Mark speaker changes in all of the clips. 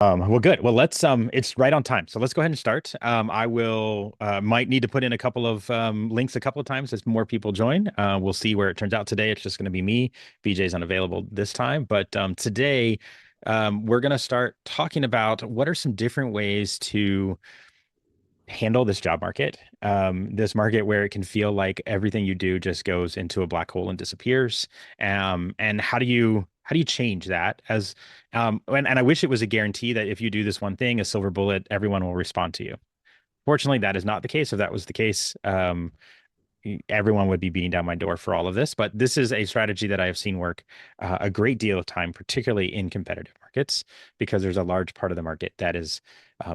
Speaker 1: Well, good. Well, it's right on time. So let's go ahead and start. I will, might need to put in a couple of links a couple of times as more people join. We'll see where it turns out today. It's just going to be me. BJ's unavailable this time, but today, we're going to start talking about what are some different ways to handle this job market, this market where it can feel like everything you do just goes into a black hole and disappears. And how do you change that as and I wish it was a guarantee that if you do this one thing, a silver bullet, everyone will respond to you. Fortunately, that is not the case. If that was the case, everyone would be beating down my door for all of this. But this is a strategy that I have seen work a great deal of time, particularly in competitive markets, because there's a large part of the market that is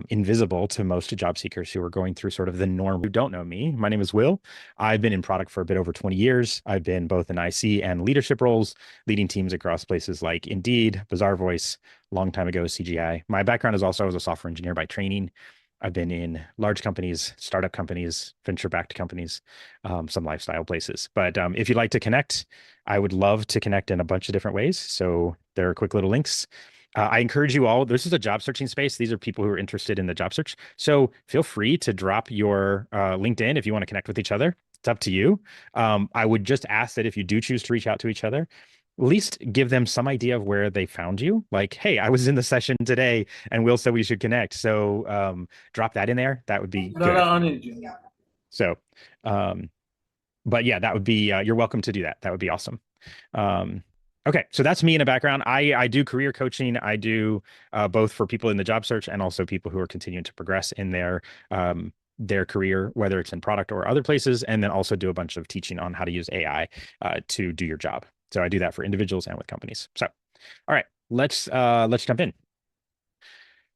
Speaker 1: invisible to most job seekers who are going through sort of the norm. Who don't know me, my name is Will. I've been in product for a bit over 20 years. I've been both in IC and leadership roles, leading teams across places like Indeed, Bazaar Voice, long time ago, CGI. My background is also as a software engineer by training. I've been in large companies, startup companies, venture-backed companies, some lifestyle places. But if you'd like to connect, I would love to connect in a bunch of different ways. So there are quick little links. I encourage you all. This is a job searching space. These are people who are interested in the job search. So feel free to drop your LinkedIn if you want to connect with each other. It's up to you. I would just ask that if you do choose to reach out to each other, at least give them some idea of where they found you. Like, hey, I was in the session today and Will said we should connect. So drop that in there. That would be
Speaker 2: No, no,
Speaker 1: good.
Speaker 2: I need you.
Speaker 1: So, um, but yeah, that would be, you're welcome to do that. That would be awesome. Um, okay. So that's me in a background. I do career coaching. I do both for people in the job search and also people who are continuing to progress in their career, whether it's in product or other places, and then also do a bunch of teaching on how to use AI to do your job. So I do that for individuals and with companies. So, all right, let's jump in.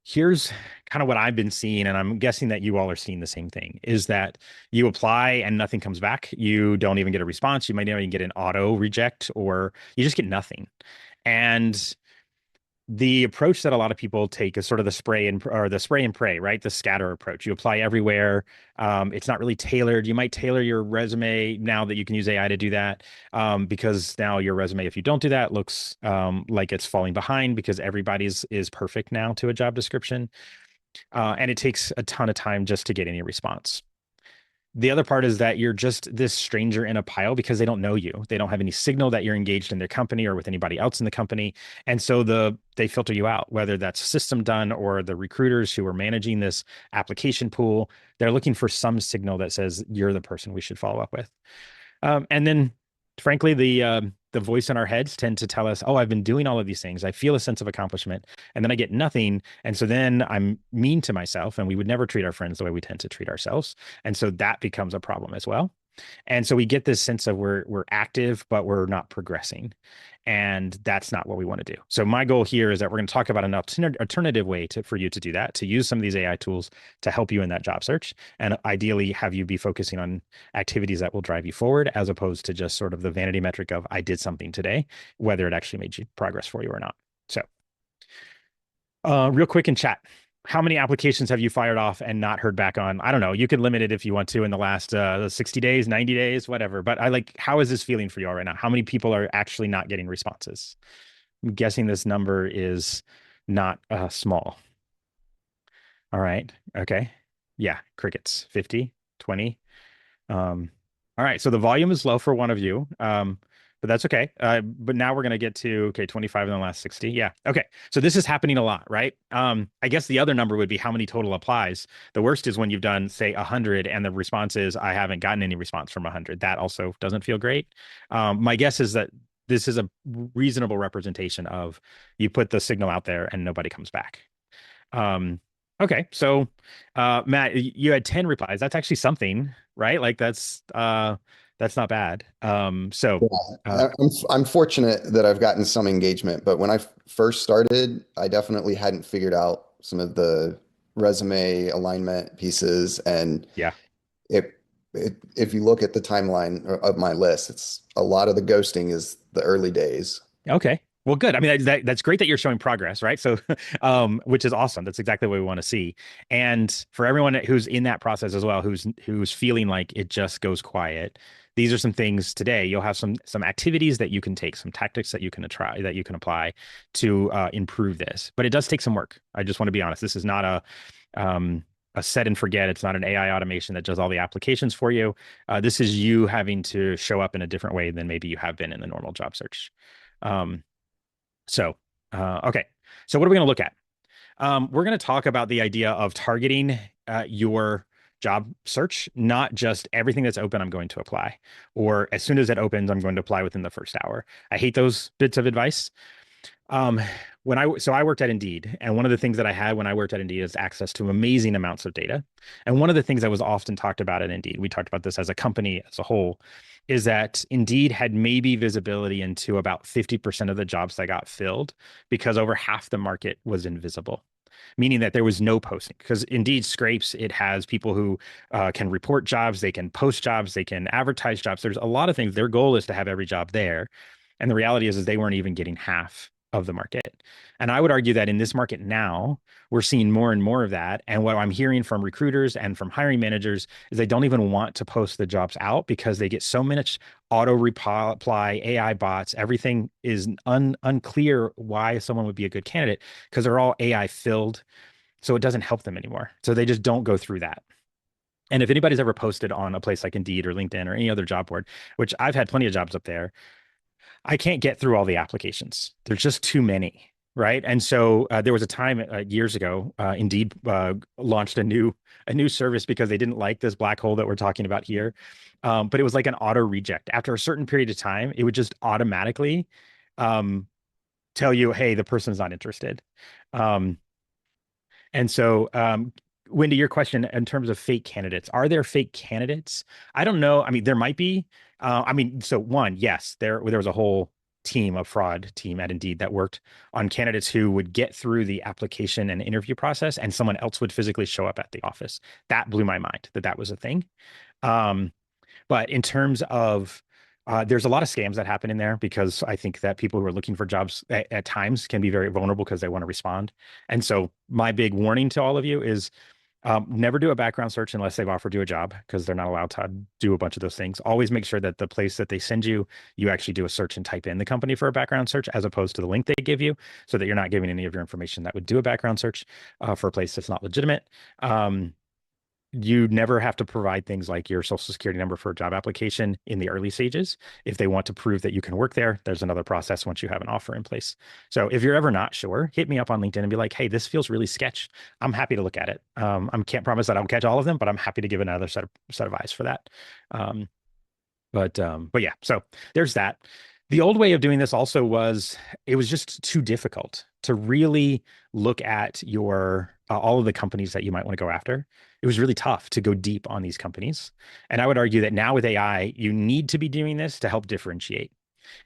Speaker 1: Here's kind of what I've been seeing, and I'm guessing that you all are seeing the same thing, is that you apply and nothing comes back. You don't even get a response. You might not even get an auto reject, or you just get nothing. And the approach that a lot of people take is sort of the spray and pray, right? The scatter approach. You apply everywhere. It's not really tailored. You might tailor your resume now that you can use AI to do that, because now your resume, if you don't do that, looks like it's falling behind because everybody's is perfect now to a job description, and it takes a ton of time just to get any response. The other part is that you're just this stranger in a pile because they don't know you. They don't have any signal that you're engaged in their company or with anybody else in the company. And so they filter you out, whether that's system done or the recruiters who are managing this application pool. They're looking for some signal that says you're the person we should follow up with. And then, frankly, the voice in our heads tend to tell us, "Oh, I've been doing all of these things. I feel a sense of accomplishment," and then I get nothing, and so then I'm mean to myself. And we would never treat our friends the way we tend to treat ourselves, and so that becomes a problem as well. And so we get this sense of we're active, but we're not progressing. And that's not what we want to do. So my goal here is that we're going to talk about an alternative way for you to do that, to use some of these AI tools to help you in that job search, and ideally have you be focusing on activities that will drive you forward, as opposed to just sort of the vanity metric of I did something today, whether it actually made you progress for you or not. So real quick in chat, how many applications have you fired off and not heard back on? I don't know. You can limit it if you want to in the last 60 days, 90 days, whatever. But how is this feeling for you all right now? How many people are actually not getting responses? I'm guessing this number is not small. All right. Okay. Yeah. Crickets, 50, 20. All right. So the volume is low for one of you. But that's okay. But now we're going to get to, okay, 25 in the last 60. Yeah. Okay. So this is happening a lot, right? I guess the other number would be how many total applies. The worst is when you've done, say, 100 and the response is, I haven't gotten any response from 100. That also doesn't feel great. My guess is that this is a reasonable representation of you put the signal out there and nobody comes back. Um, okay. So, Matt, you had 10 replies. That's actually something, right? Like that's not bad.
Speaker 3: Yeah,
Speaker 1: Uh,
Speaker 3: I'm fortunate that I've gotten some engagement, but when I first started, I definitely hadn't figured out some of the resume alignment pieces. And
Speaker 1: yeah.
Speaker 3: it, if you look at the timeline of my list, it's a lot of the ghosting is the early days.
Speaker 1: Okay. Well, good. I mean, that's great that you're showing progress, right? So, which is awesome. That's exactly what we want to see. And for everyone who's in that process as well, who's feeling like it just goes quiet, these are some things today. You'll have some activities that you can take, some tactics that you can try, that you can apply to improve this. But it does take some work. I just want to be honest. This is not a set and forget. It's not an AI automation that does all the applications for you. This is you having to show up in a different way than maybe you have been in the normal job search. Um, so, okay. So what are we going to look at? We're going to talk about the idea of targeting your job search, not just everything that's open, I'm going to apply, or as soon as it opens, I'm going to apply within the first hour. I hate those bits of advice. Um, so I worked at Indeed, and one of the things that I had when I worked at Indeed is access to amazing amounts of data. And one of the things that was often talked about at Indeed, we talked about this as a company as a whole, is that Indeed had maybe visibility into about 50% of the jobs that got filled because over half the market was invisible, meaning that there was no posting. Because Indeed scrapes, it has people who can report jobs, they can post jobs, they can advertise jobs. There's a lot of things. Their goal is to have every job there. And the reality is they weren't even getting half of the market. And I would argue that in this market now, we're seeing more and more of that. And what I'm hearing from recruiters and from hiring managers is they don't even want to post the jobs out because they get so much auto reply, AI bots. Everything is unclear why someone would be a good candidate because they're all AI filled. So it doesn't help them anymore. So they just don't go through that. And if anybody's ever posted on a place like Indeed or LinkedIn or any other job board, which I've had plenty of jobs up there, I can't get through all the applications. There's just too many, right? And so there was a time years ago, Indeed launched a new service because they didn't like this black hole that we're talking about here. But it was like an auto reject. After a certain period of time, it would just automatically um, tell you, hey, the person's not interested. Um, and so, Wendy, your question in terms of fake candidates, are there fake candidates? I don't know. I mean, there might be. I mean, so one, yes, there was a whole team, a fraud team at Indeed that worked on candidates who would get through the application and interview process, and someone else would physically show up at the office. That blew my mind that that was a thing. Um, but in terms of there's a lot of scams that happen in there because I think that people who are looking for jobs at times can be very vulnerable because they want to respond. And so my big warning to all of you is never do a background search unless they've offered you a job because they're not allowed to do a bunch of those things. Always make sure that the place that they send you, you actually do a search and type in the company for a background search as opposed to the link they give you so that you're not giving any of your information that would do a background search for a place that's not legitimate. You never have to provide things like your social security number for a job application in the early stages. If they want to prove that you can work there, there's another process once you have an offer in place. So if you're ever not sure, hit me up on LinkedIn and be like, hey, this feels really sketch. I'm happy to look at it. I can't promise that I'll catch all of them, but I'm happy to give another set of eyes for that. Um, but yeah, so there's that. The old way of doing this also was it was just too difficult to really look at your all of the companies that you might want to go after. It was really tough to go deep on these companies. And I would argue that now with AI, you need to be doing this to help differentiate.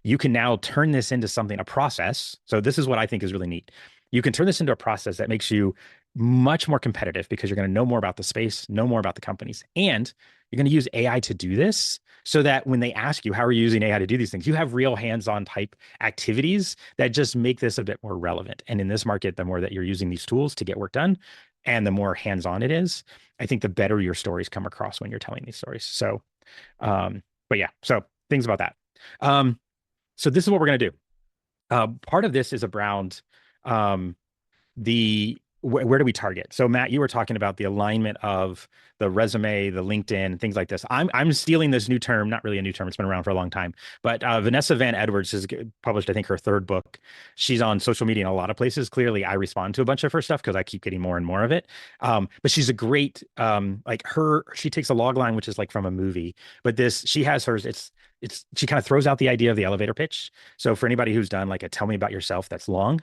Speaker 1: You can now turn this into something, a process. So this is what I think is really neat. You can turn this into a process that makes you much more competitive because you're going to know more about the space, know more about the companies, and you're going to use AI to do this so that when they ask you, how are you using AI to do these things? You have real hands-on type activities that just make this a bit more relevant. And in this market, the more that you're using these tools to get work done and the more hands-on it is, I think the better your stories come across when you're telling these stories. So, but yeah, so things about that. So this is what we're going to do. Part of this is around um, where do we target? So Matt, you were talking about the alignment of the resume, the LinkedIn, things like this. I'm stealing this new term, not really a new term. It's been around for a long time, but Vanessa Van Edwards has published, I think, her third book. She's on social media in a lot of places. Clearly, I respond to a bunch of her stuff because I keep getting more and more of it. But she's a great, she takes a log line, which is like from a movie, but she has hers. She kind of throws out the idea of the elevator pitch. So for anybody who's done like a tell me about yourself that's long,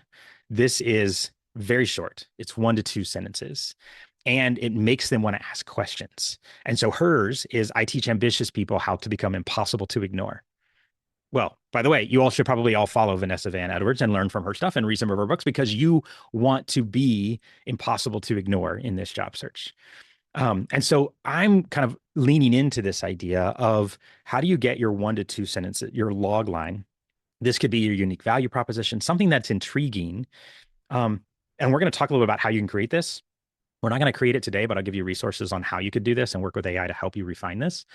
Speaker 1: this is very short. It's 1 to 2 sentences. And it makes them want to ask questions. And so hers is I teach ambitious people how to become impossible to ignore. Well, by the way, you all should probably all follow Vanessa Van Edwards and learn from her stuff and read some of her books because you want to be impossible to ignore in this job search. And so I'm kind of leaning into this idea of how do you get your 1 to 2 sentences, your log line This could be your unique value proposition, something that's intriguing. Um, and we're going to talk a little bit about how you can create this. We're not going to create it today, but I'll give you resources on how you could do this and work with AI to help you refine this.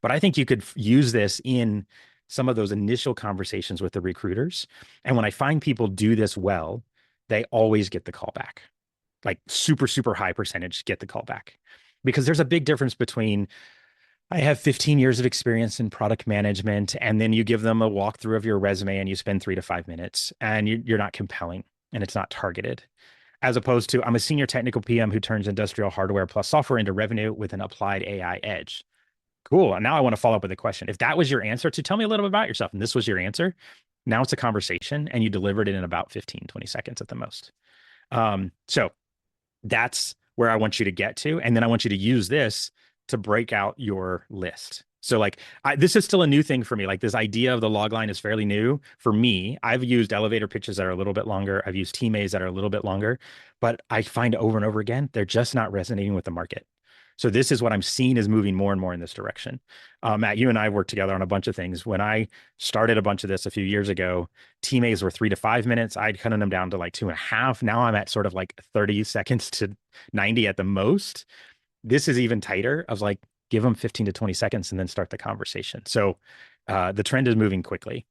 Speaker 1: But I think you could use this in some of those initial conversations with the recruiters. And when I find people do this well, they always get the call back, like super, super high percentage get the call back. Because there's a big difference between I have 15 years of experience in product management, and then you give them a walkthrough of your resume and you spend 3 to 5 minutes and you're not compelling and it's not targeted as opposed to I'm a senior technical PM who turns industrial hardware plus software into revenue with an applied AI edge. Cool. And now I want to follow up with a question. If that was your answer to tell me a little bit about yourself and this was your answer, now it's a conversation and you delivered it in about 15, 20 seconds at the most. So that's where I want you to get to. And then I want you to use this to break out your list. So like this is still a new thing for me. Like this idea of the log line is fairly new for me. I've used elevator pitches that are a little bit longer. I've used teammates that are a little bit longer, but I find over and over again, they're just not resonating with the market. So this is what I'm seeing is moving more and more in this direction. Matt, you and I have worked together on a bunch of things. When I started a bunch of this a few years ago, teammates were 3 to 5 minutes. I'd cut them down to like 2.5. Now I'm at sort of like 30 seconds to 90 at the most. This is even tighter of like, give them 15 to 20 seconds and then start the conversation. So the trend is moving quickly.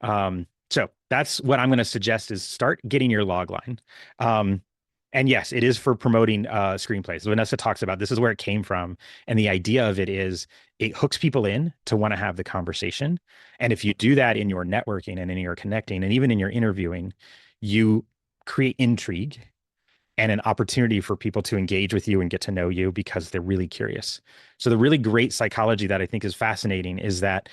Speaker 1: So that's what I'm going to suggest is start getting your log line. And yes, it is for promoting screenplays. Vanessa talks about this is where it came from. And the idea of it is it hooks people in to want to have the conversation. And if you do that in your networking and in your connecting and even in your interviewing, you create intrigue and an opportunity for people to engage with you and get to know you because they're really curious. So the really great psychology that I think is fascinating is that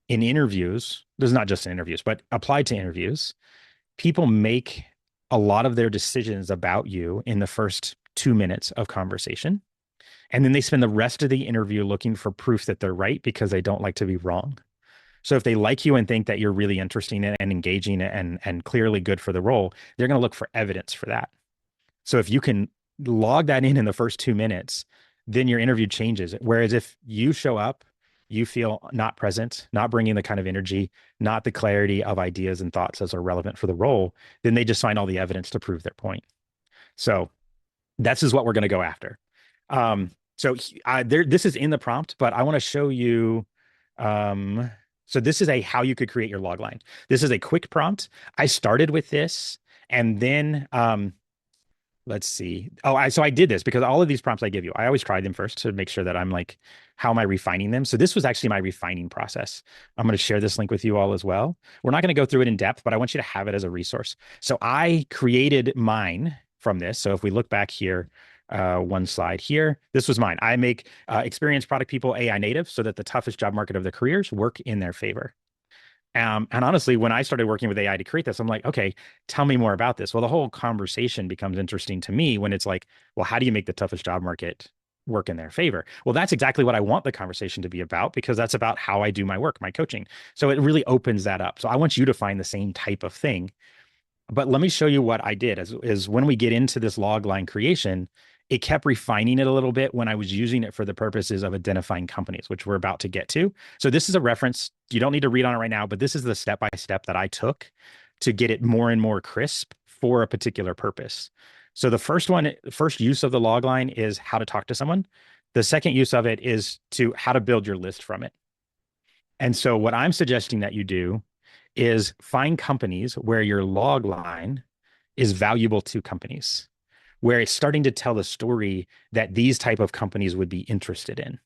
Speaker 1: in interviews, this is not just in interviews, but applied to interviews, people make a lot of their decisions about you in the first 2 minutes of conversation. And then they spend the rest of the interview looking for proof that they're right because they don't like to be wrong. So if they like you and think that you're really interesting and engaging and clearly good for the role, they're going to look for evidence for that. So if you can log that in the first 2 minutes, then your interview changes. Whereas if you show up, you feel not present, not bringing the kind of energy, not the clarity of ideas and thoughts as are relevant for the role, then they just find all the evidence to prove their point. So that's is what we're going to go after. This is in the prompt, but I want to show you. So this is a how you could create your log line. This is a quick prompt. I started with this and then let's see. So I did this because all of these prompts I give you, I always try them first to make sure that I'm like, how am I refining them? So this was actually my refining process. I'm going to share this link with you all as well. We're not going to go through it in depth, but I want you to have it as a resource. So I created mine from this. So if we look back here, one slide here, this was mine. I make experienced product people AI native so that the toughest job market of their careers work in their favor. And honestly, when I started working with AI to create this, I'm like, okay, tell me more about this. Well, the whole conversation becomes interesting to me when it's like, well, how do you make the toughest job market work in their favor? Well, that's exactly what I want the conversation to be about because that's about how I do my work, my coaching. So it really opens that up. So I want you to find the same type of thing. But let me show you what I did is when we get into this log line creation, it kept refining it a little bit when I was using it for the purposes of identifying companies, which we're about to get to. So this is a reference. You don't need to read on it right now, but this is the step-by-step that I took to get it more and more crisp for a particular purpose. So the first use of the log line is how to talk to someone. The second use of it is to how to build your list from it. And so what I'm suggesting that you do is find companies where your log line is valuable to companies, where it's starting to tell the story that these type of companies would be interested in.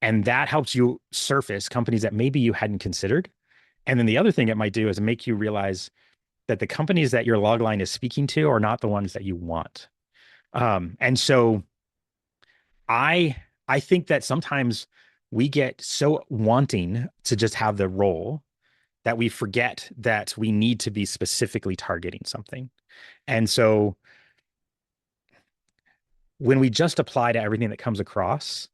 Speaker 1: And that helps you surface companies that maybe you hadn't considered. And then the other thing it might do is make you realize that the companies that your log line is speaking to are not the ones that you want. And so I think that sometimes we get so wanting to just have the role that we forget that we need to be specifically targeting something. And so when we just apply to everything that comes across,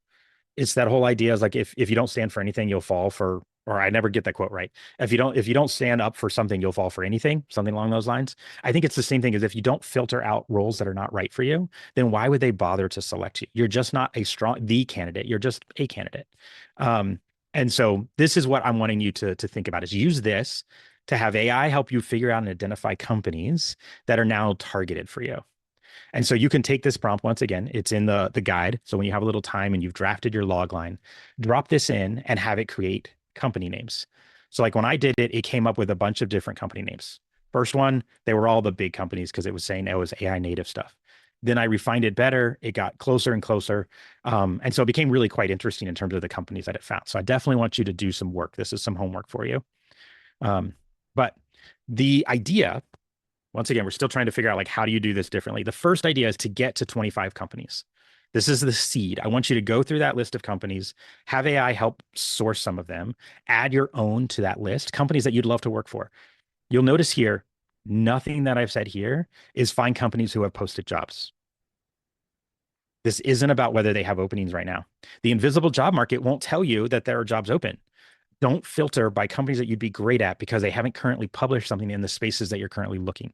Speaker 1: it's that whole idea is like if you don't stand for anything, you'll fall for, or I never get that quote right. If you don't stand up for something, you'll fall for anything, something along those lines. I think it's the same thing as if you don't filter out roles that are not right for you, then why would they bother to select you? You're just not the candidate. You're just a candidate. And so this is what I'm wanting you to think about is use this to have AI help you figure out and identify companies that are now targeted for you. And so you can take this prompt once again, it's in the guide. So when you have a little time and you've drafted your log line, drop this in and have it create company names. So like when I did it, it came up with a bunch of different company names. First one, they were all the big companies because it was saying it was AI native stuff. Then I refined it better. It got closer and closer. And so it became really quite interesting in terms of the companies that it found. So I definitely want you to do some work. This is some homework for you. Um, but the idea, once again, we're still trying to figure out like how do you do this differently. The first idea is to get to 25 companies. This is the seed. I want you to go through that list of companies, have AI help source some of them, add your own to that list, companies that you'd love to work for. You'll notice here, nothing that I've said here is find companies who have posted jobs. This isn't about whether they have openings right now. The invisible job market won't tell you that there are jobs open. Don't filter by companies that you'd be great at because they haven't currently published something in the spaces that you're currently looking.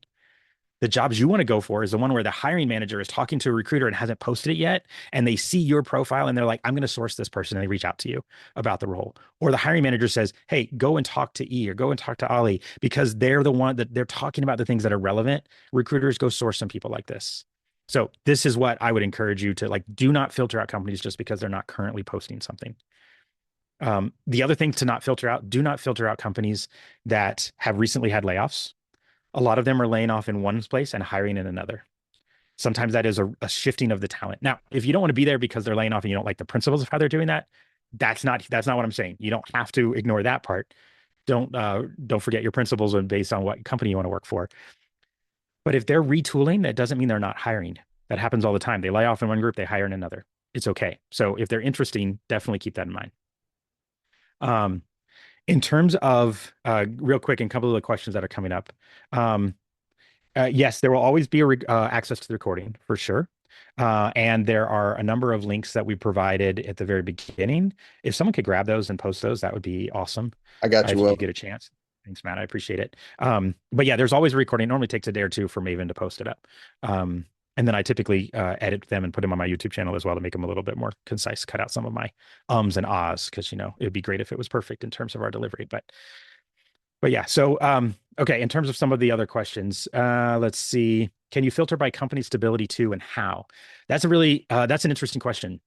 Speaker 1: The jobs you want to go for is the one where the hiring manager is talking to a recruiter and hasn't posted it yet. And they see your profile and they're like, I'm going to source this person. And they reach out to you about the role. Or the hiring manager says, hey, go and talk to E or go and talk to Ollie because they're the one that they're talking about the things that are relevant. Recruiters go source some people like this. So this is what I would encourage you to like, do not filter out companies just because they're not currently posting something. The other thing to not filter out, do not filter out companies that have recently had layoffs. A lot of them are laying off in one place and hiring in another. Sometimes that is a shifting of the talent. Now, if you don't want to be there because they're laying off and you don't like the principles of how they're doing that, that's not what I'm saying. You don't have to ignore that part. Don't forget your principles are based on what company you want to work for. But if they're retooling, that doesn't mean they're not hiring. That happens all the time. They lay off in one group, they hire in another. It's okay. So if they're interesting, definitely keep that in mind. In terms of real quick, and a couple of the questions that are coming up. Yes, there will always be access to the recording for sure. And there are a number of links that we provided at the very beginning. If someone could grab those and post those, that would be awesome.
Speaker 3: I got you,
Speaker 1: If you
Speaker 3: Will.
Speaker 1: get a chance. Thanks, Matt. I appreciate it. But yeah, there's always a recording. It normally takes a day or two for Maven to post it up. And then I typically edit them and put them on my YouTube channel as well to make them a little bit more concise, cut out some of my ums and ahs, because it'd be great if it was perfect in terms of our delivery. But yeah, so okay, in terms of some of the other questions, let's see. Can you filter by company stability too, and how? That's that's an interesting question.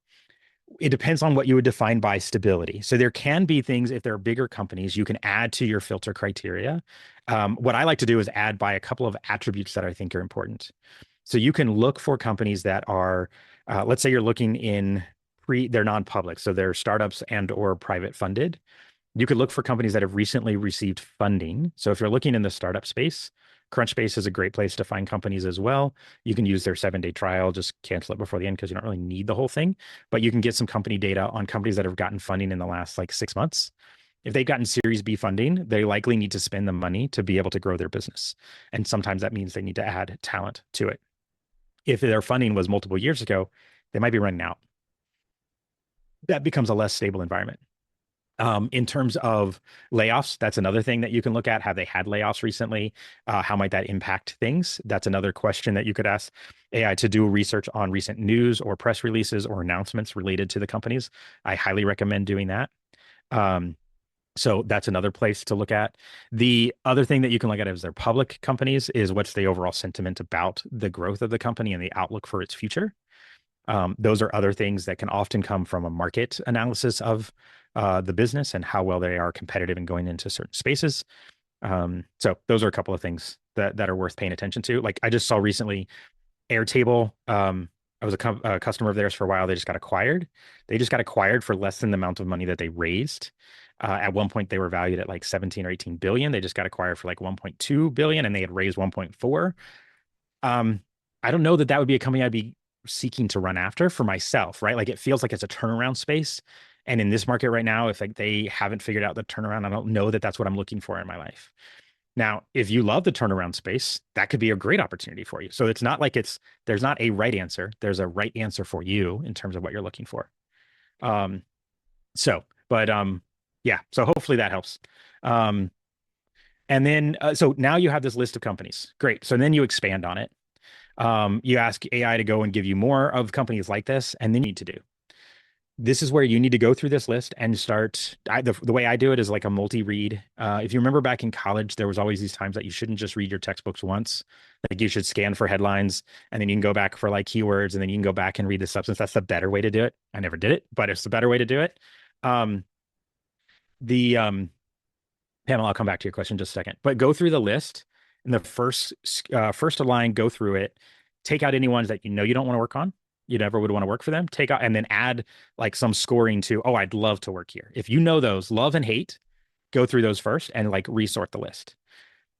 Speaker 1: It depends on what you would define by stability. So there can be things, if there are bigger companies, you can add to your filter criteria. What I like to do is add by a couple of attributes that I think are important. So you can look for companies that are, let's say you're looking in they're non-public, so they're startups and or private funded. You could look for companies that have recently received funding. So if you're looking in the startup space, Crunchbase is a great place to find companies as well. You can use their 7-day trial, just cancel it before the end because you don't really need the whole thing. But you can get some company data on companies that have gotten funding in the last like 6 months. If they've gotten Series B funding, they likely need to spend the money to be able to grow their business. And sometimes that means they need to add talent to it. If their funding was multiple years ago, they might be running out. That becomes a less stable environment. In terms of layoffs, that's another thing that you can look at. Have they had layoffs recently? How might that impact things? That's another question that you could ask AI to do research on recent news or press releases or announcements related to the companies. I highly recommend doing that. So that's another place to look at. The other thing that you can look at as their public companies is what's the overall sentiment about the growth of the company and the outlook for its future. Those are other things that can often come from a market analysis of the business and how well they are competitive and going into certain spaces. So those are a couple of things that are worth paying attention to. Like I just saw recently Airtable. I was a customer of theirs for a while. They just got acquired. They just got acquired for less than the amount of money that they raised. At one point, they were valued at like 17 or 18 billion. They just got acquired for like 1.2 billion and they had raised 1.4. I don't know that would be a company I'd be seeking to run after for myself, right? Like it feels like it's a turnaround space. And in this market right now, if like they haven't figured out the turnaround, I don't know that that's what I'm looking for in my life. Now, if you love the turnaround space, that could be a great opportunity for you. So it's not like there's not a right answer. There's a right answer for you in terms of what you're looking for. But yeah, so hopefully that helps. And then, so now you have this list of companies. Great. So then you expand on it. You ask AI to go and give you more of companies like this, and then you need to do. This is where you need to go through this list and start. The way I do it is like a multi-read. If you remember back in college, there was always these times that you shouldn't just read your textbooks once. Like you should scan for headlines and then you can go back for like keywords and then you can go back and read the substance. That's the better way to do it. I never did it, but it's the better way to do it. Um, the Pamela, I'll come back to your question in just a second, but go through the list and the first line, go through it, take out any ones that you know you don't want to work on. You never would want to work for them. Take out and then add like some scoring to, oh, I'd love to work here. If you know those love and hate, go through those first and like resort the list.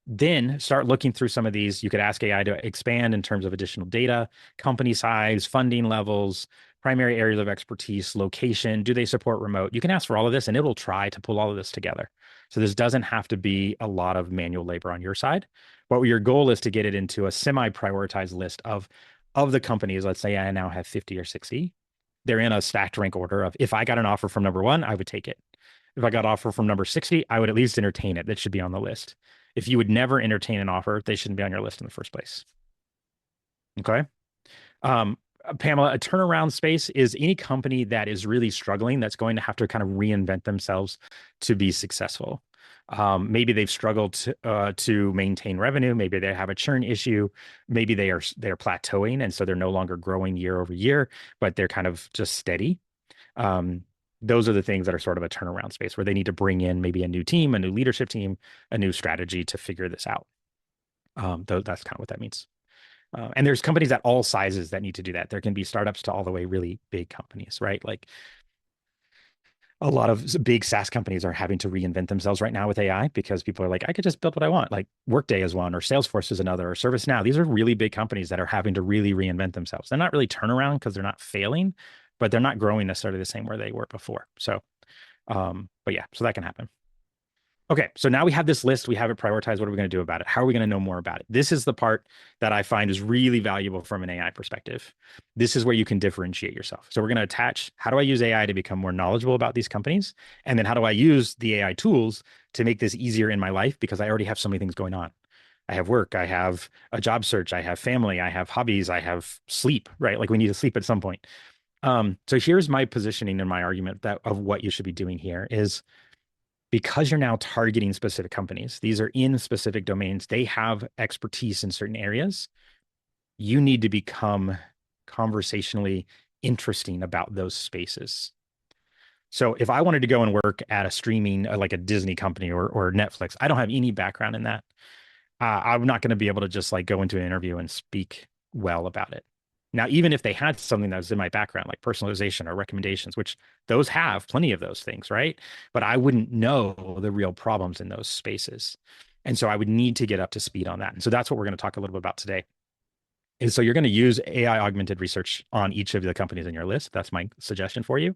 Speaker 1: Then start looking through some of these. You could ask AI to expand in terms of additional data, company size, funding levels, primary areas of expertise, location. Do they support remote? You can ask for all of this and it will try to pull all of this together. So this doesn't have to be a lot of manual labor on your side. But your goal is to get it into a semi-prioritized list of the companies. Let's say I now have 50 or 60. They're in a stacked rank order of if I got an offer from number one, I would take it. If I got an offer from number 60, I would at least entertain it. That should be on the list. If you would never entertain an offer, they shouldn't be on your list in the first place. Okay. Um, Pamela, a turnaround space is any company that is really struggling that's going to have to kind of reinvent themselves to be successful. Maybe they've struggled to maintain revenue. Maybe they have a churn issue. Maybe they're plateauing, and so they're no longer growing year over year, but they're kind of just steady. Those are the things that are sort of a turnaround space where they need to bring in maybe a new team, a new leadership team, a new strategy to figure this out. That's kind of what that means. And there's companies at all sizes that need to do that. There can be startups to all the way really big companies, right? Like a lot of big SaaS companies are having to reinvent themselves right now with AI because people are like, I could just build what I want. Like Workday is one, or Salesforce is another, or ServiceNow. These are really big companies that are having to really reinvent themselves. They're not really turnaround because they're not failing, but they're not growing necessarily the same where they were before. So, but yeah, so that can happen. Okay, so now we have this list. We have it prioritized. What are we going to do about it? How are we going to know more about it? This is the part that I find is really valuable from an AI perspective. This is where you can differentiate yourself. So we're going to attach, how do I use AI to become more knowledgeable about these companies? And then how do I use the AI tools to make this easier in my life? Because I already have so many things going on. I have work, I have a job search, I have family, I have hobbies, I have sleep, right? Like we need to sleep at some point. So here's my positioning and my argument that of what you should be doing here is because you're now targeting specific companies, these are in specific domains, they have expertise in certain areas. You need to become conversationally interesting about those spaces. So if I wanted to go and work at a streaming, like a Disney company or Netflix, I don't have any background in that. I'm not going to be able to just like go into an interview and speak well about it. Now, even if they had something that was in my background, like personalization or recommendations, which those have plenty of those things, right? But I wouldn't know the real problems in those spaces. And so I would need to get up to speed on that. And so that's what we're going to talk a little bit about today. And so you're going to use AI augmented research on each of the companies in your list. That's my suggestion for you.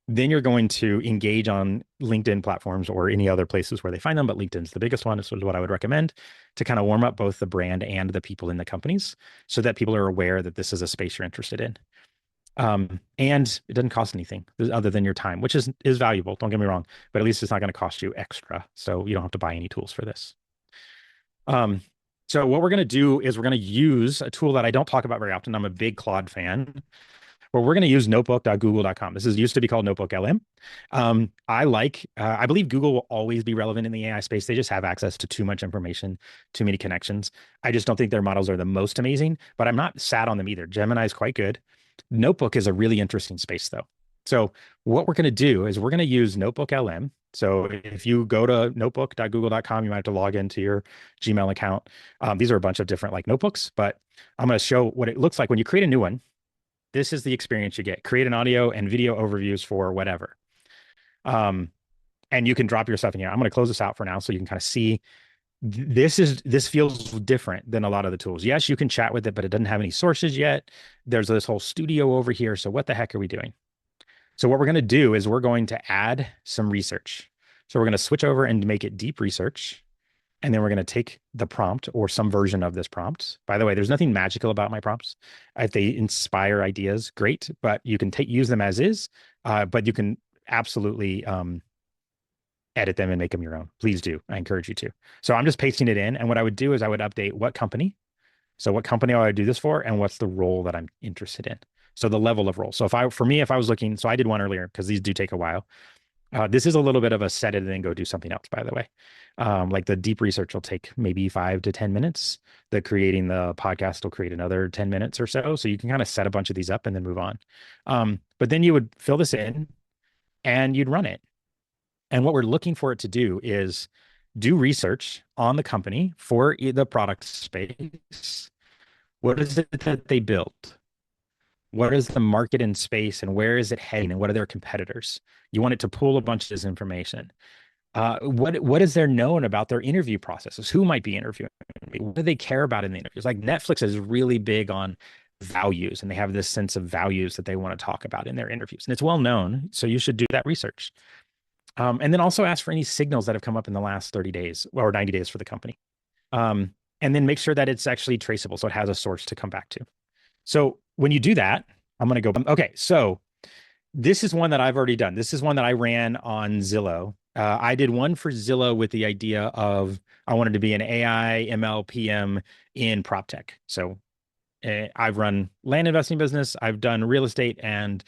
Speaker 1: Then you're going to engage on LinkedIn platforms or any other places where they find them, but LinkedIn's the biggest one. This is what I would recommend to kind of warm up both the brand and the people in the companies so that people are aware that this is a space you're interested in. And it doesn't cost anything other than your time, which is valuable. Don't get me wrong, but at least it's not going to cost you extra. So you don't have to buy any tools for this. So what we're going to do is we're going to use a tool that I don't talk about very often. I'm a big Claude fan. Well, we're going to use notebook.google.com. This is used to be called NotebookLM. I believe Google will always be relevant in the AI space. They just have access to too much information, too many connections. I just don't think their models are the most amazing, but I'm not sad on them either. Gemini is quite good. Notebook is a really interesting space though. So what we're going to do is we're going to use NotebookLM. So if you go to notebook.google.com, you might have to log into your Gmail account. These are a bunch of different like notebooks, but I'm going to show what it looks like when you create a new one. This is the experience you get. Create an audio and video overviews for whatever. And you can drop your stuff in here. I'm going to close this out for now so you can kind of see this feels different than a lot of the tools. Yes, you can chat with it, but it doesn't have any sources yet. There's this whole studio over here. So what the heck are we doing? So what we're going to do is we're going to add some research. So we're going to switch over and make it deep research. And then we're going to take the prompt or some version of this prompt. By the way, there's nothing magical about my prompts. If they inspire ideas, great, but you can use them as is, but you can absolutely edit them and make them your own. Please do. I encourage you to. So I'm just pasting it in. And what I would do is I would update what company. So what company I would do this for and what's the role that I'm interested in. So the level of role. So for me, if I was looking, so I did one earlier because these do take a while. This is a little bit of a set it and then go do something else, by the way. Like the deep research will take maybe 5 to 10 minutes. The creating the podcast will create another 10 minutes or so. So you can kind of set a bunch of these up and then move on. But then you would fill this in and you'd run it. And what we're looking for it to do is do research on the company for the product space. What is it that they built? What is the market in space and where is it heading and what are their competitors? You want it to pull a bunch of this information. What is there known about their interview processes? Who might be interviewing me? What do they care about in the interviews? Like Netflix is really big on values and they have this sense of values that they want to talk about in their interviews. And it's well known. So you should do that research. And then also ask for any signals that have come up in the last 30 days or 90 days for the company. And then make sure that it's actually traceable. So it has a source to come back to. So when you do that, I'm going to go. Okay. So this is one that I've already done. This is one that I ran on Zillow. I did one for Zillow with the idea of I wanted to be an AI ML PM in prop tech. So I've run land investing business. I've done real estate and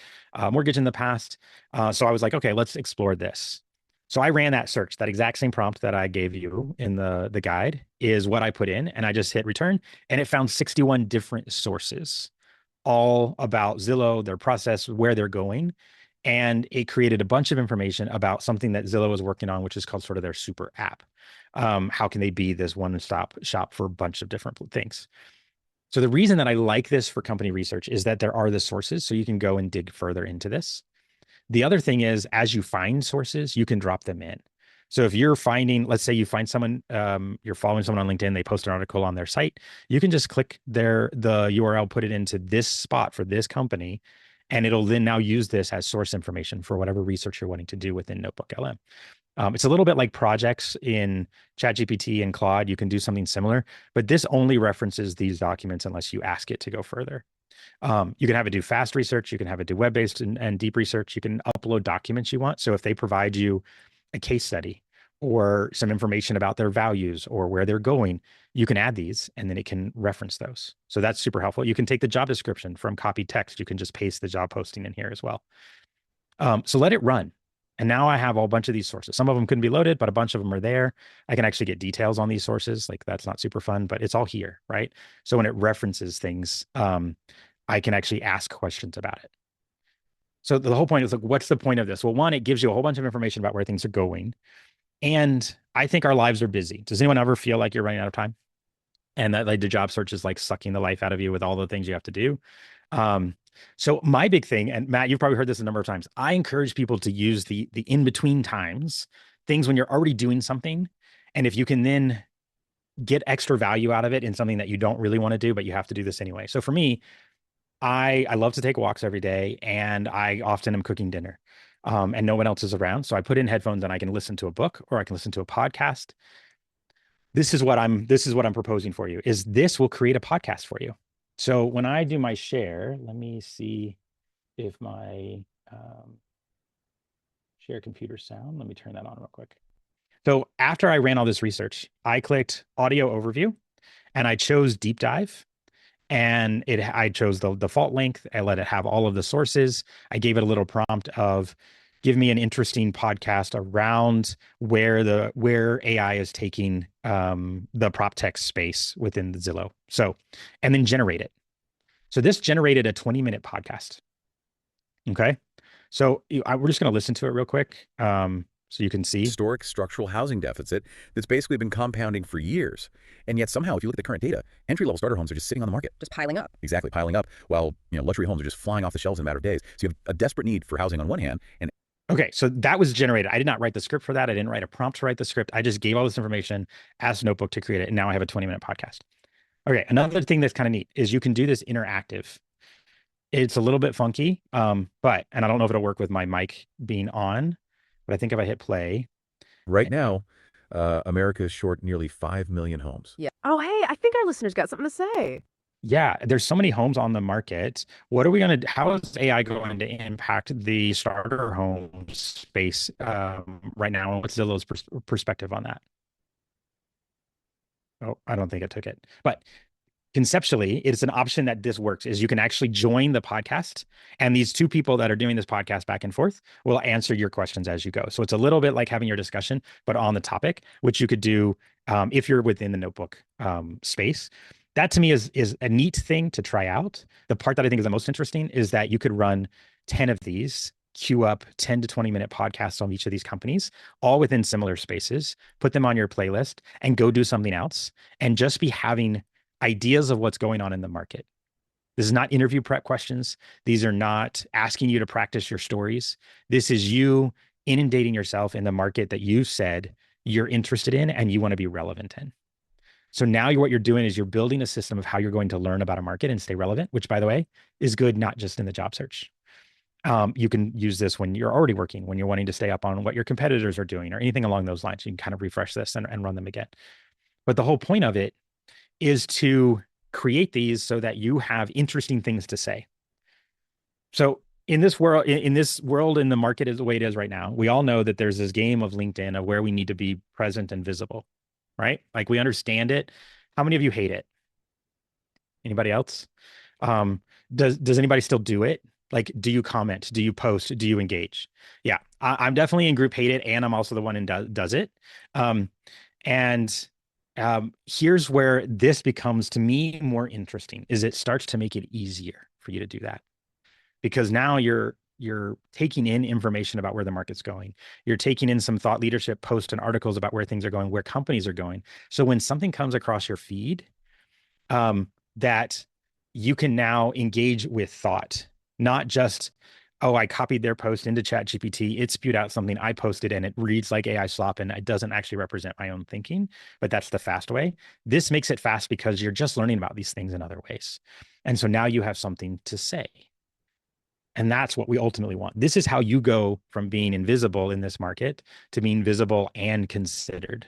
Speaker 1: mortgage in the past. So I was like, okay, let's explore this. So I ran that search. That exact same prompt that I gave you in the guide is what I put in, and I just hit return, and it found 61 different sources, all about Zillow, their process, where they're going. And it created a bunch of information about something that Zillow is working on, which is called sort of their super app. How can they be this one-stop shop for a bunch of different things? So the reason that I like this for company research is that there are the sources, so you can go and dig further into this. The other thing is, as you find sources, you can drop them in. So if you're finding, let's say you find someone, you're following someone on LinkedIn, they post an article on their site, you can just click the URL, put it into this spot for this company, and it'll then now use this as source information for whatever research you're wanting to do within NotebookLM. It's a little bit like projects in ChatGPT and Claude. You can do something similar, but this only references these documents unless you ask it to go further. You can have it do fast research. You can have it do web-based and deep research. You can upload documents you want. So if they provide you a case study or some information about their values or where they're going, you can add these and then it can reference those. So that's super helpful. You can take the job description from copy text. You can just paste the job posting in here as well. So let it run. And now I have a bunch of these sources. Some of them couldn't be loaded, but a bunch of them are there. I can actually get details on these sources. Like that's not super fun, but it's all here, right? So when it references things, I can actually ask questions about it. So the whole point is like, what's the point of this? Well, one, it gives you a whole bunch of information about where things are going. And I think our lives are busy. Does anyone ever feel like you're running out of time? And that like the job search is like sucking the life out of you with all the things you have to do. So my big thing, and Matt, you've probably heard this a number of times, I encourage people to use the in-between times, things when you're already doing something. And if you can then get extra value out of it in something that you don't really want to do, but you have to do this anyway. So for me, I love to take walks every day, and I often am cooking dinner, and no one else is around. So I put in headphones and I can listen to a book or I can listen to a podcast. This is what I'm proposing for you. Is this will create a podcast for you. So when I do my share, let me see if my share computer sound. Let me turn that on real quick. So after I ran all this research, I clicked audio overview and I chose deep dive. And I chose the default length. I let it have all of the sources. I gave it a little prompt of give me an interesting podcast around where AI is taking the prop text space within the Zillow. So, and then generate it. So this generated a 20-minute podcast. Okay. So we're just going to listen to it real quick so you can see.
Speaker 2: Historic structural housing deficit that's basically been compounding for years. And yet somehow, if you look at the current data, entry-level starter homes are just sitting on the market.
Speaker 4: Just piling up.
Speaker 2: Exactly, piling up, while luxury homes are just flying off the shelves in a matter of days. So you have a desperate need for housing on one hand, and
Speaker 1: okay, so that was generated. I did not write the script for that. I didn't write a prompt to write the script. I just gave all this information, asked Notebook to create it, and now I have a 20-minute podcast. Okay, another thing that's kind of neat is you can do this interactive. It's a little bit funky, and I don't know if it'll work with my mic being on, but I think if I hit play.
Speaker 2: right now, America is short nearly 5 million homes.
Speaker 4: Yeah. Oh, hey, I think our listeners got something to say.
Speaker 1: Yeah, there's so many homes on the market. What are we going to, how is AI going to impact the starter home space right now? And what's Zillow's perspective on that? Oh, I don't think it took it. But conceptually, it's an option that this works is you can actually join the podcast, and these two people that are doing this podcast back and forth will answer your questions as you go. So it's a little bit like having your discussion, but on the topic, which you could do if you're within the notebook space. That to me is a neat thing to try out. The part that I think is the most interesting is that you could run 10 of these, queue up 10 to 20-minute podcasts on each of these companies, all within similar spaces, put them on your playlist, and go do something else, and just be having ideas of what's going on in the market. This is not interview prep questions. These are not asking you to practice your stories. This is you inundating yourself in the market that you said you're interested in and you want to be relevant in. So now what you're doing is you're building a system of how you're going to learn about a market and stay relevant, which, by the way, is good not just in the job search. You can use this when you're already working, when you're wanting to stay up on what your competitors are doing or anything along those lines. You can kind of refresh this and run them again. But the whole point of it is to create these so that you have interesting things to say. So in this world, in the market is the way it is right now, we all know that there's this game of LinkedIn of where we need to be present and visible, right? Like we understand it. How many of you hate it? Anybody else? Does anybody still do it? Like, do you comment? Do you post? Do you engage? Yeah, I'm definitely in group hate it, and I'm also the one who does it. Here's where this becomes, to me, more interesting, is it starts to make it easier for you to do that. Because now you're taking in information about where the market's going. You're taking in some thought leadership posts and articles about where things are going, where companies are going. So when something comes across your feed, that you can now engage with thought, not just, oh, I copied their post into ChatGPT, it spewed out something I posted and it reads like AI slop and it doesn't actually represent my own thinking, but that's the fast way. This makes it fast because you're just learning about these things in other ways. And so now you have something to say. And that's what we ultimately want. This is how you go from being invisible in this market to being visible and considered.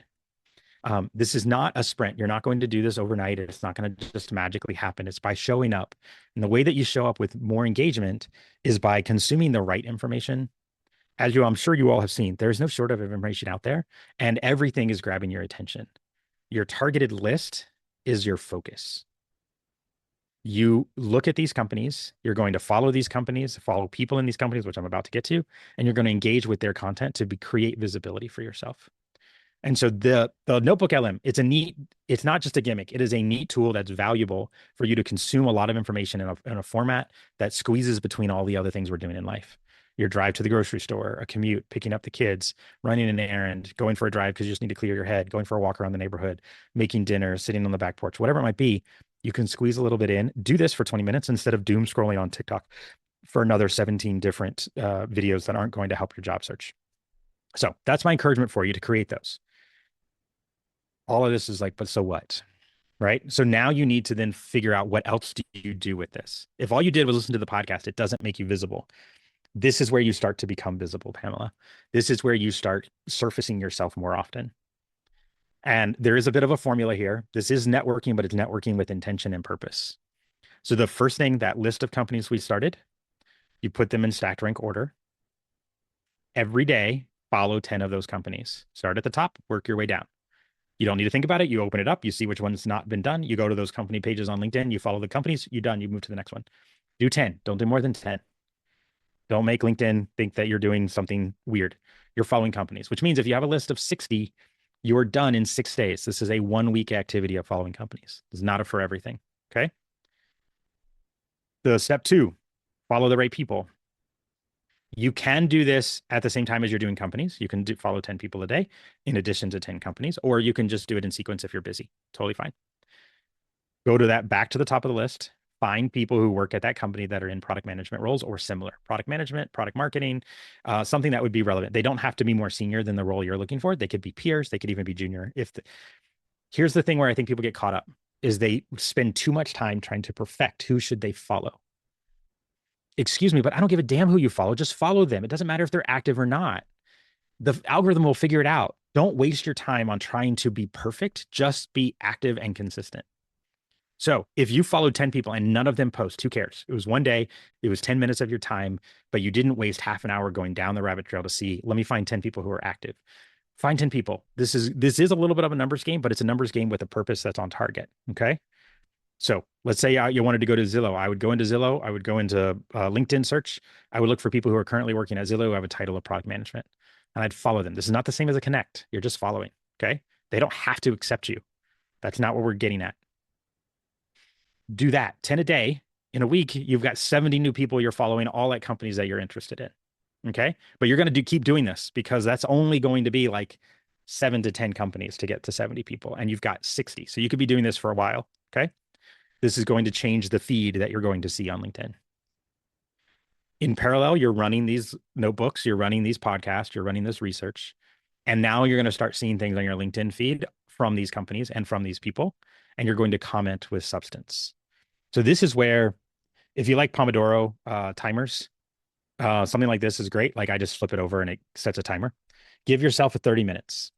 Speaker 1: This is not a sprint. You're not going to do this overnight. It's not going to just magically happen. It's by showing up. And the way that you show up with more engagement is by consuming the right information. As I'm sure you all have seen, there's no shortage of information out there, and everything is grabbing your attention. Your targeted list is your focus. You look at these companies, you're going to follow these companies, follow people in these companies, which I'm about to get to, and you're going to engage with their content to create visibility for yourself. And so the NotebookLM, it's not just a gimmick. It is a neat tool that's valuable for you to consume a lot of information in a format that squeezes between all the other things we're doing in life. Your drive to the grocery store, a commute, picking up the kids, running an errand, going for a drive because you just need to clear your head, going for a walk around the neighborhood, making dinner, sitting on the back porch, whatever it might be. You can squeeze a little bit in, do this for 20 minutes instead of doom scrolling on TikTok for another 17 different videos that aren't going to help your job search. So that's my encouragement for you to create those. All of this is like, but so what? Right? So now you need to then figure out what else do you do with this. If all you did was listen to the podcast, it doesn't make you visible. This is where you start to become visible, Pamela. This is where you start surfacing yourself more often. And there is a bit of a formula here. This is networking, but it's networking with intention and purpose. So the first thing, that list of companies we started, you put them in stacked rank order. Every day, follow 10 of those companies. Start at the top, work your way down. You don't need to think about it. You open it up, you see which one's not been done. You go to those company pages on LinkedIn, you follow the companies, you're done, you move to the next one. Do 10, don't do more than 10. Don't make LinkedIn think that you're doing something weird. You're following companies, which means if you have a list of 60, you're done in 6 days. This is a 1-week activity of following companies. It's not a for everything, okay? The step 2, follow the right people. You can do this at the same time as you're doing companies. You can follow 10 people a day in addition to 10 companies, or you can just do it in sequence if you're busy. Totally fine. Go to that, back to the top of the list. Find people who work at that company that are in product management roles or similar. Product management, product marketing, something that would be relevant. They don't have to be more senior than the role you're looking for. They could be peers. They could even be junior. Here's the thing where I think people get caught up is they spend too much time trying to perfect who should they follow. Excuse me, but I don't give a damn who you follow. Just follow them. It doesn't matter if they're active or not. The algorithm will figure it out. Don't waste your time on trying to be perfect. Just be active and consistent. So if you followed 10 people and none of them post, who cares? It was one day, it was 10 minutes of your time, but you didn't waste half an hour going down the rabbit trail to see, let me find 10 people who are active. Find 10 people. This is a little bit of a numbers game, but it's a numbers game with a purpose that's on target. Okay. So let's say you wanted to go to Zillow. I would go into Zillow. I would go into LinkedIn search. I would look for people who are currently working at Zillow who have a title of product management, and I'd follow them. This is not the same as a connect. You're just following. Okay. They don't have to accept you. That's not what we're getting at. Do that 10 a day. In a week, you've got 70 new people you're following, all at companies that you're interested in. Okay. But you're going to keep doing this because that's only going to be like 7 to 10 companies to get to 70 people. And you've got 60. So you could be doing this for a while. Okay. This is going to change the feed that you're going to see on LinkedIn. In parallel, you're running these notebooks, you're running these podcasts, you're running this research. And now you're going to start seeing things on your LinkedIn feed from these companies and from these people. And you're going to comment with substance. So this is where, if you like Pomodoro timers, something like this is great. Like I just flip it over and it sets a timer. Give yourself a 30 minutes.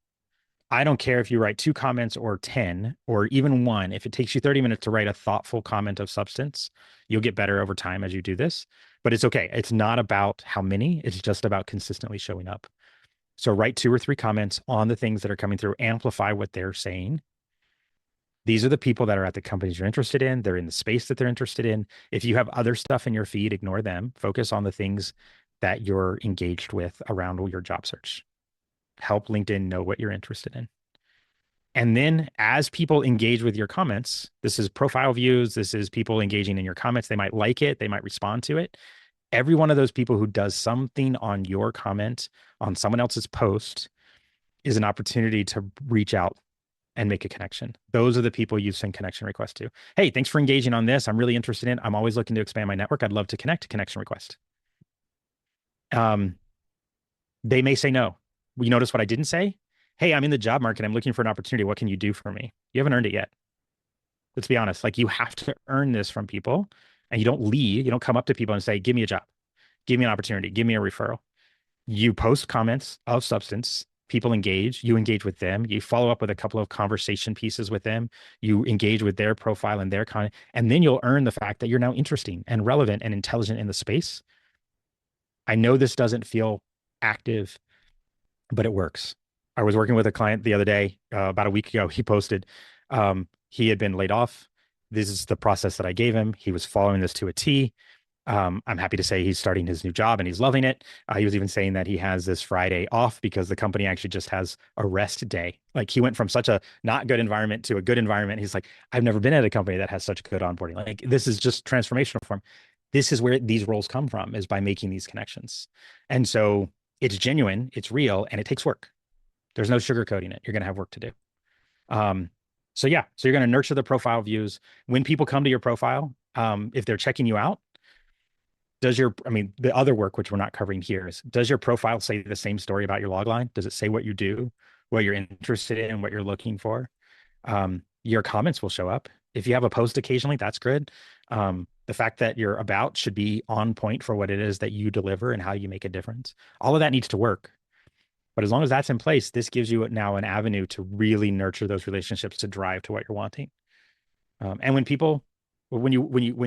Speaker 1: I don't care if you write 2 comments or 10 or even 1. If it takes you 30 minutes to write a thoughtful comment of substance, you'll get better over time as you do this. But it's okay. It's not about how many, it's just about consistently showing up. So write 2 or 3 comments on the things that are coming through, amplify what they're saying. These are the people that are at the companies you're interested in. They're in the space that they're interested in. If you have other stuff in your feed, ignore them. Focus on the things that you're engaged with around your job search. Help LinkedIn know what you're interested in. And then as people engage with your comments, this is profile views, this is people engaging in your comments. They might like it, they might respond to it. Every one of those people who does something on your comment, on someone else's post, is an opportunity to reach out and make a connection. Those are the people you send connection requests to. Hey, thanks for engaging on this. I'm really interested in, I'm always looking to expand my network. I'd love to connect. Connection request. They may say no. You notice what I didn't say? Hey, I'm in the job market. I'm looking for an opportunity. What can you do for me? You haven't earned it yet. Let's be honest. Like you have to earn this from people, and you don't leave. You don't come up to people and say, give me a job, give me an opportunity, give me a referral. You post comments of substance. People engage. You engage with them. You follow up with a couple of conversation pieces with them. You engage with their profile and their content, and then you'll earn the fact that you're now interesting and relevant and intelligent in the space. I know this doesn't feel active, but it works. I was working with a client the other day, about a week ago. He posted, he had been laid off. This is the process that I gave him. He was following this to a T. I'm happy to say he's starting his new job and he's loving it. He was even saying that he has this Friday off because the company actually just has a rest day. Like he went from such a not good environment to a good environment. He's like, I've never been at a company that has such good onboarding. Like this is just transformational for him. This is where these roles come from, is by making these connections. And so it's genuine, it's real, and it takes work. There's no sugarcoating it. You're going to have work to do. So yeah, so you're going to nurture the profile views. When people come to your profile, if they're checking you out, the other work, which we're not covering here, is, does your profile say the same story about your logline? Does it say what you do, what you're interested in, what you're looking for? Your comments will show up. If you have a post occasionally, that's good. The fact that your about should be on point for what it is that you deliver and how you make a difference. All of that needs to work. But as long as that's in place, this gives you now an avenue to really nurture those relationships to drive to what you're wanting. And when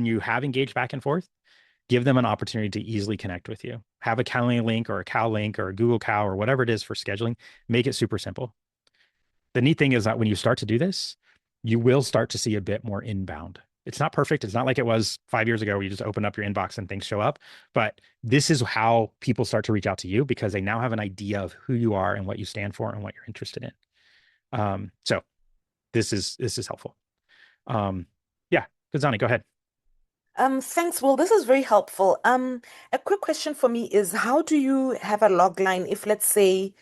Speaker 1: you have engaged back and forth, give them an opportunity to easily connect with you. Have a Calendly link or a Cal link or a Google Cal or whatever it is for scheduling. Make it super simple. The neat thing is that when you start to do this, you will start to see a bit more inbound. It's not perfect. It's not like it was 5 years ago where you just open up your inbox and things show up. But this is how people start to reach out to you, because they now have an idea of who you are and what you stand for and what you're interested in. So this is helpful. Yeah, Kazani, go ahead.
Speaker 5: Thanks, Will. This is very helpful. A quick question for me is, how do you have a log line if, let's say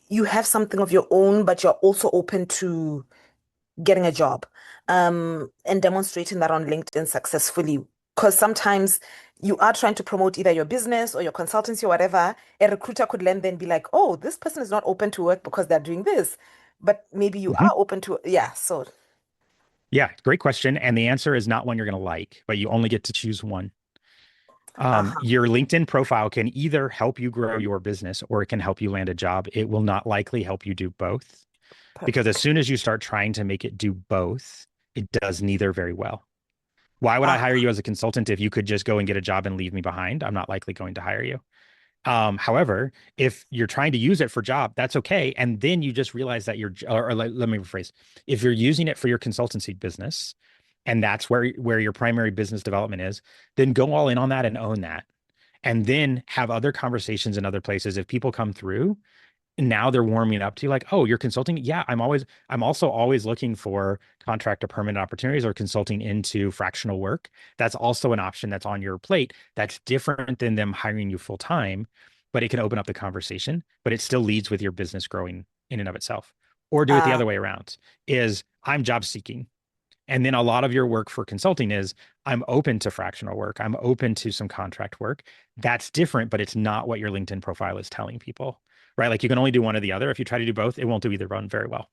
Speaker 5: you have something of your own, but you're also open to getting a job, and demonstrating that on LinkedIn successfully? Because sometimes you are trying to promote either your business or your consultancy or whatever. A recruiter could then be like, oh, this person is not open to work because they're doing this, but maybe you are open to, yeah. So
Speaker 1: Yeah, great question. And the answer is not one you're going to like, but you only get to choose one.
Speaker 5: uh-huh,
Speaker 1: Your LinkedIn profile can either help you grow your business or it can help you land a job. It will not likely help you do both, because as
Speaker 5: perfect.
Speaker 1: soon as you start trying to make it do both, it does neither very well. Why would I hire
Speaker 5: Uh,
Speaker 1: you as a consultant if you could just go and get a job and leave me behind? I'm not likely going to hire you. However, if you're trying to use it for job, that's okay. And then you just realize that or let me rephrase. If you're using it for your consultancy business, and that's where your primary business development is, then go all in on that and own that. And then have other conversations in other places. If people come through, now they're warming up to you like, oh, you're consulting. Yeah, I'm also always looking for contract to permanent opportunities or consulting into fractional work. That's also an option that's on your plate. That's different than them hiring you full time, but it can open up the conversation, but it still leads with your business growing in and of itself. Or do it the
Speaker 5: Uh,
Speaker 1: other way around is I'm job seeking. And then a lot of your work for consulting is I'm open to fractional work. I'm open to some contract work. That's different, but it's not what your LinkedIn profile is telling people, right? Like you can only do one or the other. If you try to do both, it won't do either one very well.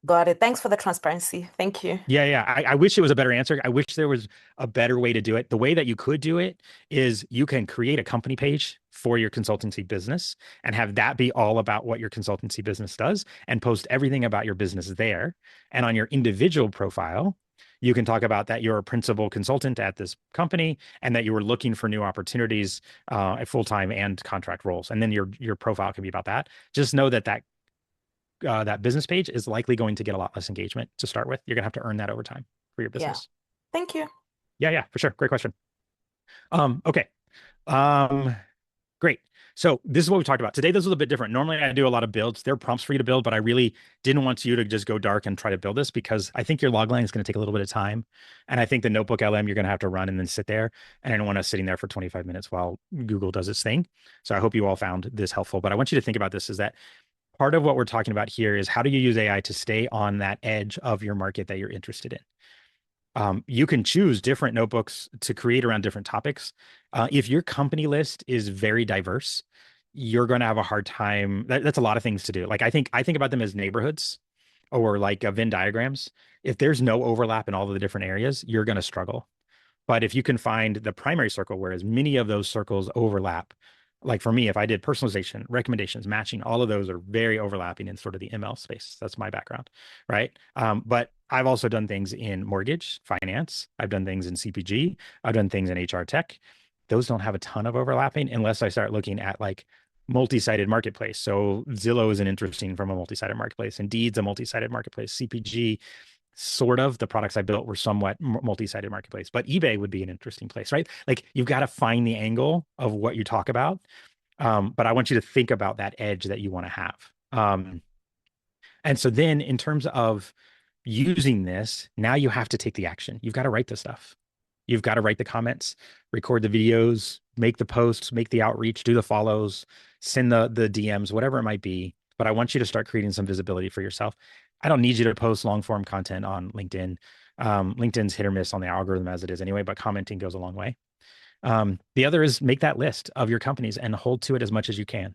Speaker 5: got it. Thanks for the transparency. Thank you.
Speaker 1: Yeah. I wish it was a better answer. I wish there was a better way to do it. The way that you could do it is you can create a company page for your consultancy business and have that be all about what your consultancy business does and post everything about your business there. And on your individual profile, you can talk about that you're a principal consultant at this company and that you were looking for new opportunities at full-time and contract roles. And then your profile can be about that. Just know that business page is likely going to get a lot less engagement to start with. You're gonna have to earn that over time for your
Speaker 5: Yeah.
Speaker 1: business.
Speaker 5: Thank you.
Speaker 1: Yeah, for sure. Great question. Okay. Great. So this is what we talked about today. This was a bit different. Normally I do a lot of builds. There are prompts for you to build, but I really didn't want you to just go dark and try to build this because I think your logline is going to take a little bit of time. And I think the notebook LM, you're going to have to run and then sit there. And I don't want us sitting there for 25 minutes while Google does its thing. So I hope you all found this helpful, but I want you to think about this is that part of what we're talking about here is how do you use AI to stay on that edge of your market that you're interested in? You can choose different notebooks to create around different topics. If your company list is very diverse, you're going to have a hard time. That's a lot of things to do. Like I think about them as neighborhoods or like Venn diagrams. If there's no overlap in all of the different areas, you're going to struggle. But if you can find the primary circle, whereas many of those circles overlap, like for me, if I did personalization, recommendations, matching, all of those are very overlapping in sort of the ML space. That's my background, right? But I've also done things in mortgage, finance. I've done things in CPG. I've done things in HR tech. Those don't have a ton of overlapping unless I start looking at like multi-sided marketplace. So Zillow is an interesting from a multi-sided marketplace. Indeed's a multi-sided marketplace. CPG sort of the products I built were somewhat multi-sided marketplace, but eBay would be an interesting place, right? Like you've got to find the angle of what you talk about. But I want you to think about that edge that you want to have. And so then in terms of using this, now you have to take the action. You've got to write the stuff. You've got to write the comments, record the videos, make the posts, make the outreach, do the follows, send the DMs, whatever it might be. But I want you to start creating some visibility for yourself. I don't need you to post long form content on LinkedIn. LinkedIn's hit or miss on the algorithm as it is anyway, but commenting goes a long way. The other is make that list of your companies and hold to it as much as you can.